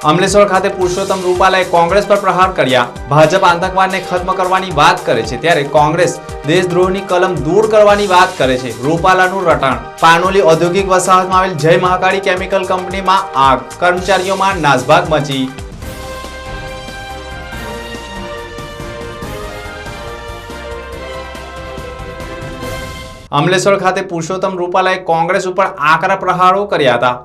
અમલેશ્વર ખાતે પુરુષોત્તમ રૂપાલાએ કોંગ્રેસ પર પ્રહાર કર્યા। ભાજપ આતંકવાદને ખત્મ કરવાની વાત કરે છે ત્યારે કોંગ્રેસ દેશદ્રોહની કલમ દૂર કરવાની વાત કરે છે। રૂપાલાનું રટાણ। પાનોલી ઔદ્યોગિક વસાહતમાં આવેલ જય મહાકાળી કેમિકલ કંપનીમાં આગ, કર્મચારીઓમાં નાસભાગ મચી। અમલેશ્વર ખાતે પુરુષોત્તમ રૂપાલાએ કોંગ્રેસ ઉપર આકરા પ્રહારો કર્યા હતા।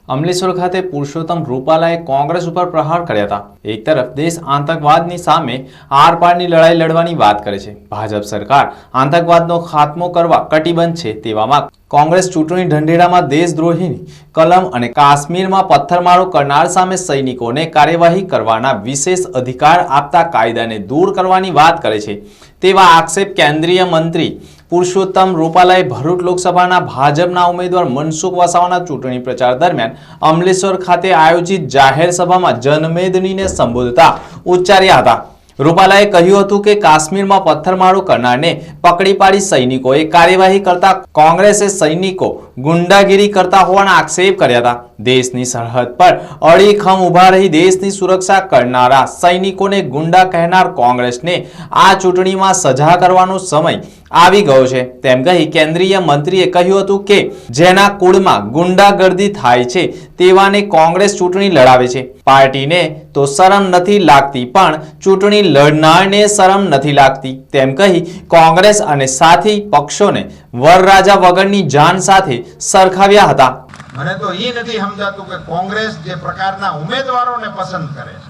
અમલેશ્વર ખાતે પુરુષોત્તમ રૂપાલાએ કોંગ્રેસ ઉપર પ્રહાર કર્યા હતા। એક તરફ દેશ આતંકવાદની સામે આરપારની લડાઈ લડવાની વાત કરે છે। ભાજપ સરકાર આતંકવાદનો ખાત્મો કરવા કટિબદ્ધ છે। તેવામાં કોંગ્રેસ ચૂંટણી ઢંઢેરામાં દેશદ્રોહીની કલમ અને કાશ્મીરમાં પથ્થરમારો કરનાર સામે સૈનિકોને કાર્યવાહી કરવાના વિશેષ અધિકાર આપતા કાયદાને દૂર કરવાની વાત કરે છે। તેવા આક્ષેપ કેન્દ્રીય મંત્રી પુરુષોત્તમ રૂપાલાએ ભરૂચ લોકસભાના ભાજપના ઉમેદવાર મનસુખ વસાવાના ચૂંટણી પ્રચાર દરમિયાન અમલેશ્વર ખાતે આયોજિત જાહેર સભામાં જનમેદનીને સંબોધતા ઉચ્ચાર્યા હતા। રૂપાલાએ કહ્યું હતું કે કાશ્મીરમાં પથ્થરમારો કરનારને પકડી પાડી સૈનિકોએ કાર્યવાહી કરતા કોંગ્રેસે સૈનિકો ગુંડાગીરી કરતા હોવાના આક્ષેપ કર્યા હતા। દેશની સરહદ પર અડીખમ ઉભા રહી દેશની સુરક્ષા કરનારા સૈનિકોને ગુંડા કહેનાર કોંગ્રેસને આ ચૂંટણીમાં સજા કરવાનો સમય આવી ગયો છે તેમ કહી કેન્દ્રીય મંત્રીએ કહ્યું હતું કે જેના કુળમાં ગુંડાગર્દી થાય છે તેવાને કોંગ્રેસ ચૂંટણી લડાવે છે। પાર્ટીને તો શરમ નથી લાગતી પણ ચૂંટણી લડનારને શરમ નથી લાગતી તેમ કહી કોંગ્રેસ અને સાથી પક્ષોને વરરાજા વગરની જાન સાથે સરખાવ્યા હતા। મને તો એ નથી સમજાતું કે કોંગ્રેસ જે પ્રકારના ઉમેદવારોને પસંદ કરે છે,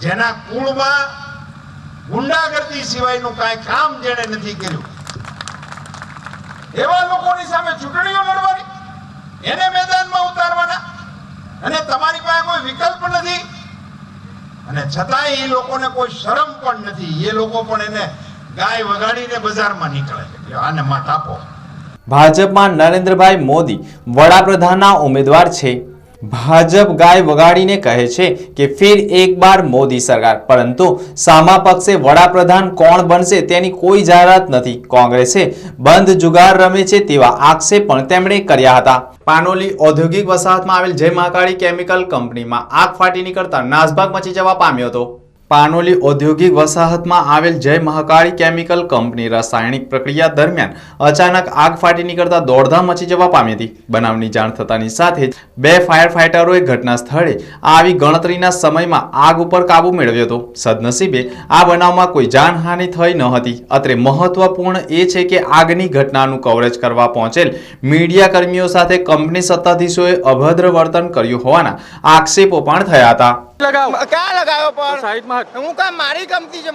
જેના કુળમાં ગુંડાગર્દી સિવાયનું કાંઈ કામ જેણે નથી કર્યું, એવા લોકોની સામે ચૂંટણીઓ લડવાની, એને મેદાનમાં ઉતારવાના, અને તમારી પાસે કોઈ વિકલ્પ નથી, અને છતાંય એ લોકોને કોઈ શરમ પણ નથી। એ લોકો પણ એને ગાય વગાડીને બજારમાં નીકળે છે, આને મત આપો। ભાજપમાં નરેન્દ્રભાઈ મોદી વડાપ્રધાનના ઉમેદવાર છે। ભાજપ ગાય વગાડીને કહે છે કે ફિર એક બાર મોદી સરકાર, પરંતુ સામા પક્ષે વડાપ્રધાન કોણ બનશે તેની કોઈ જાહેરાત નથી। કોંગ્રેસે બંધ જુગાર રમે છે તેવા આક્ષેપ પણ તેમણે કર્યા હતા। પાનોલી ઔદ્યોગિક વસાહતમાં આવેલ જય મહાકાળી કેમિકલ કંપનીમાં આગ ફાટી નીકળતા નાસભાગ મચી જવા પામ્યો હતો। પાનોલી ઔદ્યોગિક વસાહતમાં આવેલ જય મહાકાળી કેમિકલ કંપની રાસાયણિક પ્રક્રિયા દરમિયાન અચાનક આગ ફાટી નીકળતા દોડધામ મચી જવા પામી હતી। બનાવની જાણ થતાની સાથે જ 2 ફાયર ફાઇટરોએ ઘટના સ્થળે આવી ગણતરીના સમયમાં આગ ઉપર કાબુ મેળવ્યો હતો। સદનસીબે આ બનાવમાં કોઈ જાનહાનિ થઈ ન હતી। અત્રે મહત્વપૂર્ણ એ છે કે આગની ઘટનાનું કવરેજ કરવા પહોંચેલ મીડિયા કર્મીઓ સાથે કંપની સત્તાધીશોએ અભદ્ર વર્તન કર્યું હોવાના આક્ષેપો પણ થયા હતા। क्या लगायो पर साइड में હું કા મારી કંપની છે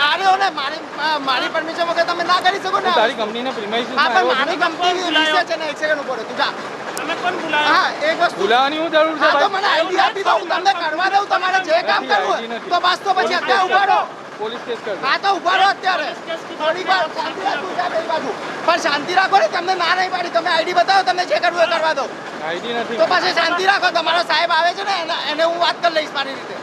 આર્યો ને મારી પરમિશન વગર તમે ના કરી શકો ને તારી કંપની ને પ્રીમાઇસિસ માં આવ્યો મારી કંપની વિશે છે ને 1 સેકન્ડ ઉપર તું જા તમે કોણ બોલાયો હા એક વસ્તુ બોલાવાની હું જરૂર છે ભાઈ તો મને આઈડી આપી દો તમને કરવા દઉં તમારે જે કામ કરવું તો બસ તો પછી અત્યારે ઉભા રહો પોલીસ કેસ કર હા તો ઉભા રહો અત્યારે થોડી વાર શાંતિ રાખો સાહેબ એ બાજુ પણ શાંતિ રાખો ને તમને ના નહીં પાડી તમે આઈડી બતાવો તમને જે કરવું એ કરવા દો આઈડી નથી તો પછી શાંતિ રાખો તમારો સાહેબ આવે છે ને એને હું વાત કરી લઈશ મારી રીતે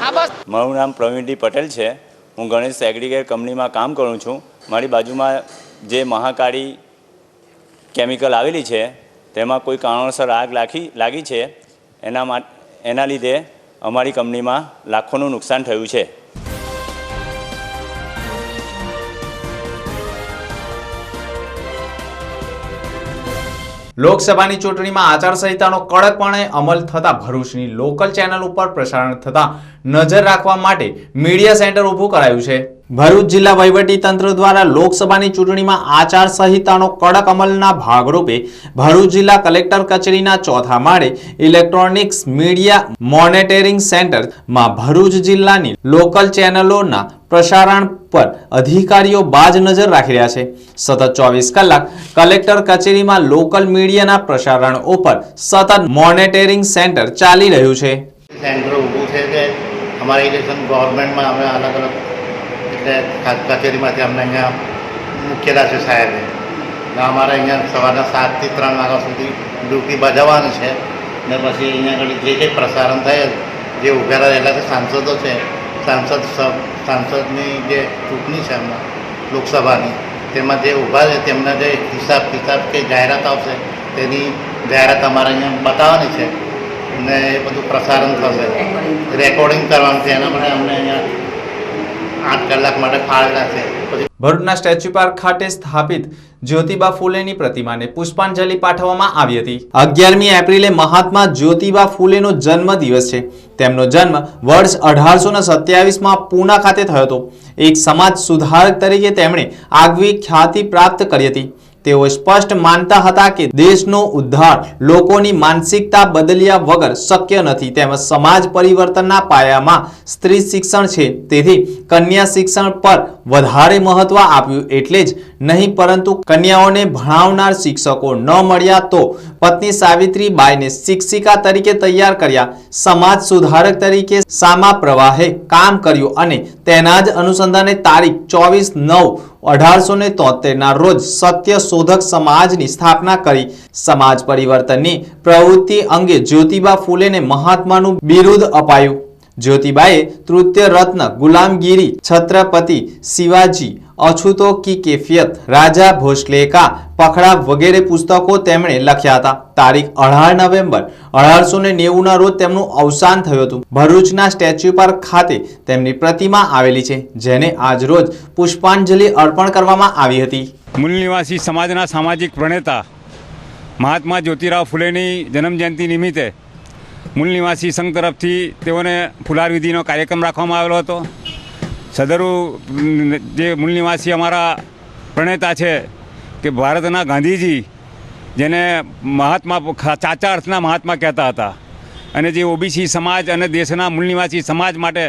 હા બસ મારું નામ પ્રવીણજી પટેલ છે। હું ગણેશ એગ્રીગેટ કંપનીમાં કામ કરું છું। મારી બાજુમાં જે મહાકાળી કેમિકલ આવેલી છે તેમાં કોઈ કારણોસર આગ લાગી છે। એના લીધે અમારી કંપનીમાં લાખોનું નુકસાન થયું છે। લોકસભાની ચૂંટણીમાં આચારસંહિતાનો કડકપણે અમલ થતા ભરૂચની લોકલ ચેનલ ઉપર પ્રસારણ થતા નજર રાખવા માટે મીડિયા સેન્ટર ઊભું કરાયું છે। ભરૂચ જિલ્લા વહીવટી તંત્ર દ્વારા લોકસભાની ચૂંટણીમાં આચારસંહિતાનો કડક અમલના ભાગરૂપે ભરૂચ જિલ્લા કલેક્ટર કચેરીના 4થા માળે ઇલેક્ટ્રોનિક્સ મીડિયા મોનિટરિંગ સેન્ટરમાં ભરૂચ જિલ્લાની લોકલ ચેનલોના પ્રસારણ પર અધિકારીઓ બાજ નજર રાખી રહ્યા છે। સતત 24 કલાક કલેક્ટર કચેરીમાં લોકલ મીડિયાના પ્રસારણ ઉપર સતત મોનિટરિંગ સેન્ટર ચાલી રહ્યું છે। સેન્ટર ઊભું છે કે અમારા ઇલેક્શન ગવર્મેન્ટમાં અમે અલગ અલગ એટલે કચેરીમાંથી અમને અહીંયા મૂકેલા છે સાહેબે। અમારે અહીંયા સવારના 7 થી 3 વાગ્યા સુધી ડ્યુટી બજાવવાની છે ને પછી અહીંયા આગળ જે કંઈ પ્રસારણ થયેલ જે ઉભેલા રહેલા છે સાંસદો છે સાંસદની જે ચૂંટણી છે હમણાં લોકસભાની તેમાં જે ઊભા છે તેમના જે હિસાબ કે જાહેરાત આવશે તેની જાહેરાત અમારે અહીંયા બતાવવાની છે અને એ બધું પ્રસારણ થશે, રેકોર્ડિંગ કરવાનું છે, એના માટે અમને અહીંયા 8 કલાક માટે ફાળવેલા છે. પછી ભરૂચના સ્ટેચ્યુ પાર્ક ખાતે સ્થાપિત જ્યોતિબા ફૂલેની પ્રતિમાને પુષ્પાંજલિ પાઠવવામાં આવી હતી. 11મી એપ્રિલે મહાત્મા જ્યોતિબા ફૂલેનો જન્મદિવસ છે. તેમનો જન્મ વર્ષ 1827માં પૂના ખાતે થયો હતો. એક સમાજ સુધારક તરીકે તેમણે આગવી ખ્યાતિ પ્રાપ્ત કરી હતી. તેઓ સ્પષ્ટ માનતા હતા કે દેશનો ઉદ્ધાર લોકોની માનસિકતા બદલ્યા વગર શક્ય નથી, તેમજ સમાજ પરિવર્તનના પાયામાં સ્ત્રી શિક્ષણ છે. તેથી કન્યા શિક્ષણ પર વધારે મહત્વ આપ્યું. એટલે જ નહીં પરંતુ કન્યાઓને ભણાવનાર શિક્ષકો ન મળ્યા તો પત્ની સાવિત્રીબાઈને શિક્ષિકા તરીકે તૈયાર કર્યા. સમાજ સુધારક તરીકે સામા પ્રવાહે કામ કર્યું અને તેના જ અનુસંધાને તારીખ 24/9/1873ના રોજ સત્ય શોધક સમાજની સ્થાપના કરી. સમાજ પરિવર્તનની પ્રવૃત્તિ અંગે જ્યોતિબા ફૂલેને મહાત્માનું બિરુદ અપાયું. જ્યોતિબાએ તૃતીય રત્ન, ગુલામગીરી, છત્રપતિ શિવાજી, અછૂતો કી કેફિયત, રાજા ભોસલે કા પખડા વગેરે પુસ્તકો તેમણે લખ્યા હતા. તારીખ 18 નવેમ્બર 1890ના રોજ તેમનું અવસાન થયું હતું. ભરૂચના સ્ટેચ્યુ પાર્ક ખાતે તેમની પ્રતિમા આવેલી છે, જેને આજ રોજ પુષ્પાંજલિ અર્પણ કરવામાં આવી હતી. મૂળ નિવાસી સમાજના સામાજિક પ્રણેતા મહાત્મા જ્યોતિરાવ ફૂલેની જન્મજયંતિ નિમિત્તે મૂળ નિવાસી સંઘ તરફથી તેઓને ફુલાર વિધિનો કાર્યક્રમ રાખવામાં આવેલો હતો. સદરુ જે મૂળ નિવાસી અમારા પ્રણેતા છે કે ભારતના ગાંધીજી, જેને મહાત્મા સાચા અર્થના મહાત્મા કહેતા હતા, અને જે ઓબીસી સમાજ અને દેશના મૂળ નિવાસી સમાજ માટે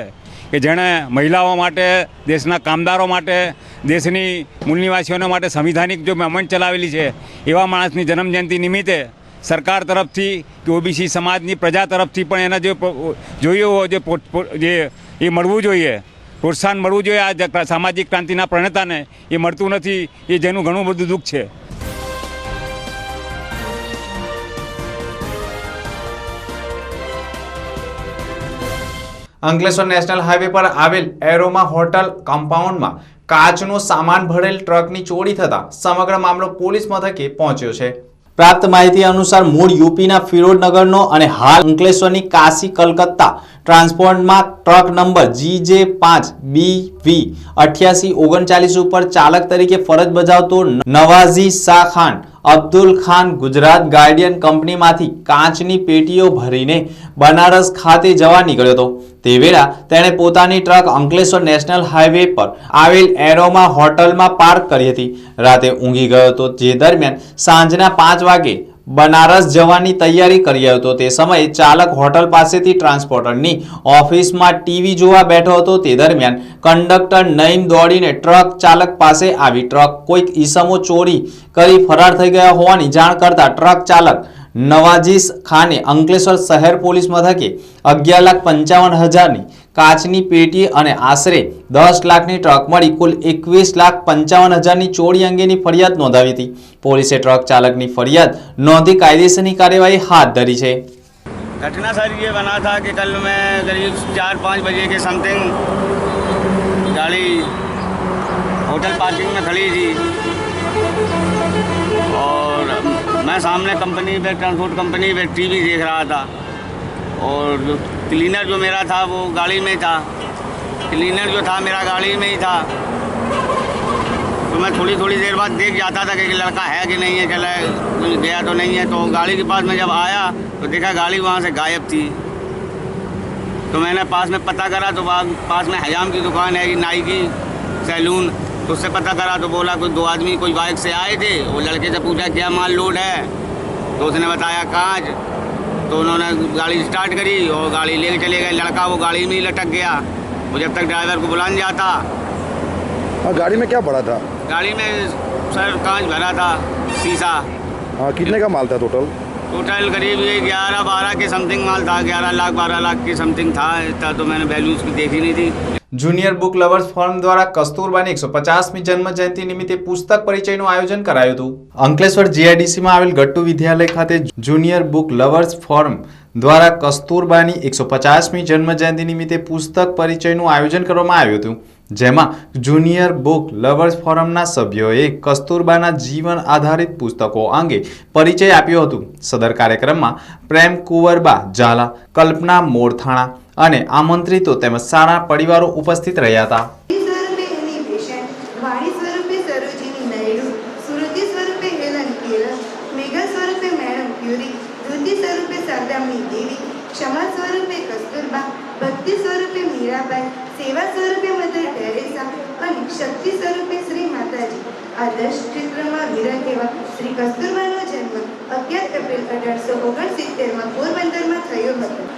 કે જેણે મહિલાઓ માટે, દેશના કામદારો માટે, દેશની મૂળ નિવાસીઓને માટે સંવિધાનિક જો મૂવમેન્ટ ચલાવેલી છે, એવા માણસની જન્મજયંતિ નિમિત્તે સરકાર તરફથી કે ઓબીસી સમાજની પ્રજા તરફથી પણ એને જે જોયું જે એ મળવું જોઈએ, પ્રોત્સાહન મળવું જોઈએ. આ સામાજિક ક્રાંતિના પ્રણેતાને એ મળતું નથી, એ જેનું ઘણું બધું દુઃખ છે. અંકલેશ્વર નેશનલ હાઈવે પર આવેલ એરોમા હોટલ કમ્પાઉન્ડમાં કાચનો સામાન ભરેલ ટ્રકની ચોરી થતા સમગ્ર મામલો પોલીસ મથકે પહોંચ્યો છે. પ્રાપ્ત માહિતી અનુસાર મૂળ યુપીના ફિરોજનગરનો અને હાલ અંકલેશ્વરની કાશી કલકત્તા ટ્રાન્સપોર્ટમાં ટ્રક નંબર GJ5BV8839 ઉપર ચાલક તરીકે ફરજ બજાવતો નવાઝી શાહ ખાન અબ્દુલ ખાન ગુજરાત ગાર્ડિયન કંપનીમાંથી કાચની પેટીઓ ભરીને બનારસ ખાતે જવા નીકળ્યો હતો. તે વેળા તેણે પોતાની ટ્રક અંકલેશ્વર નેશનલ હાઈવે પર આવેલ એરોમા હોટલમાં પાર્ક કરી હતી. રાતે ઊંઘી ગયો હતો. જે દરમિયાન સાંજના 5 વાગે બનારસ જવાની તૈયારી કરી રહ્યો હતો. તે સમયે ચાલક હોટલ પાસેથી ટ્રાન્સપોર્ટરની ઓફિસમાં ટીવી જોવા બેઠો હતો. તે દરમિયાન કંડક્ટર નઈમ દોડીને ટ્રક ચાલક પાસે આવી ટ્રક કોઈક ઈસમો ચોરી કરી ફરાર થઈ ગયા હોવાની જાણ કરતા ટ્રક ચાલક નવાઝી ખાને અંકલેશ્વર શહેર પોલીસ મથકે 11,55,000ની કાચની પેટી અને આશરે 10 લાખની ટ્રક મળી કુલ 21,55,000ની ચોરી અંગેની ફરિયાદ નોંધાવી હતી. પોલીસે ટ્રક ચાલકની ફરિયાદ નોંધી કાયદેસરની કાર્યવાહી હાથ ધરી છે. घटना सर ये बना था कि कल मैं करीब 4-5 बजे के समथिंग गाड़ी होटल पार्किंग में खड़ी थी और मैं सामने कंपनी पे ट्रांसपोर्ट कंपनी पे टीवी देख रहा था और जो क्लीनर जो मेरा था वो गाड़ी में था. क्लीनर जो था मेरा गाड़ी में ही था. तो मैं थोड़ी देर बाद देख जाता था कि लड़का है कि नहीं है, चला गया तो नहीं है. तो गाड़ी के पास में जब आया तो देखा गाड़ी वहाँ से गायब थी. तो मैंने पास में पता करा तो पास में हजाम की दुकान है, नाई की सैलून. तो उससे पता करा तो बोला कोई 2 आदमी कोई बाइक से आए थे. वो लड़के से पूछा क्या माल लोड है, तो उसने बताया कांच. तो उन्होंने गाड़ी स्टार्ट करी और गाड़ी लेके चले गए. लड़का वो गाड़ी में ही लटक गया. वो जब तक ड्राइवर को बुलाने जाता. हाँ, गाड़ी में क्या पड़ा था? गाड़ी में सर कांच भरा था, शीशा. हाँ, कितने का माल था टोटल? टोटल करीब ये 11-12 के समथिंग माल था. 11 लाख 12 लाख के समथिंग था. इतना तो मैंने वैल्यू उसकी देखी नहीं थी. જુનિયર બુક લવર્સ ફોરમ દ્વારા કસ્તુરબાની 150મી જન્મ જયંતિ નિમિત્તે પુસ્તક પરિચયનું આયોજન કરાયું હતું. અંકલેશ્વર જીઆઈડીસીમાં આવેલ ગટ્ટુ વિદ્યાલય ખાતે જુનિયર બુક લવર્સ ફોરમ દ્વારા કસ્તુરબાની 150મી જન્મ જયંતિ નિમિત્તે પુસ્તક પરિચયનું આયોજન કરવામાં આવ્યું હતું. જેમાં જુનિયર બુક લવર્સ ફોરમના સભ્યોએ કસ્તુરબાના જીવન આધારિત પુસ્તકો અંગે પરિચય આપ્યો હતો. સદર કાર્યક્રમમાં પ્રેમ કુંવરબા ઝાલા, કલ્પના મોરથાણા અને આમંત્રિતો તેમજ સારા પરિવારો ઉપસ્થિત રહ્યા હતા. क्षमा स्वरूपे कस्तूरबा, भक्ति स्वरूपे मीराबाई, सेवा स्वरूपे मदर टेरेसा અને શક્તિ સ્વરૂપે શ્રી માતાજી. આદર્શ ક્ષેત્રમાં વિરત એવા શ્રી કસ્તુરબાનો જન્મ 11 એપ્રિલ 1869 પોરબંદરમાં થયો હતો.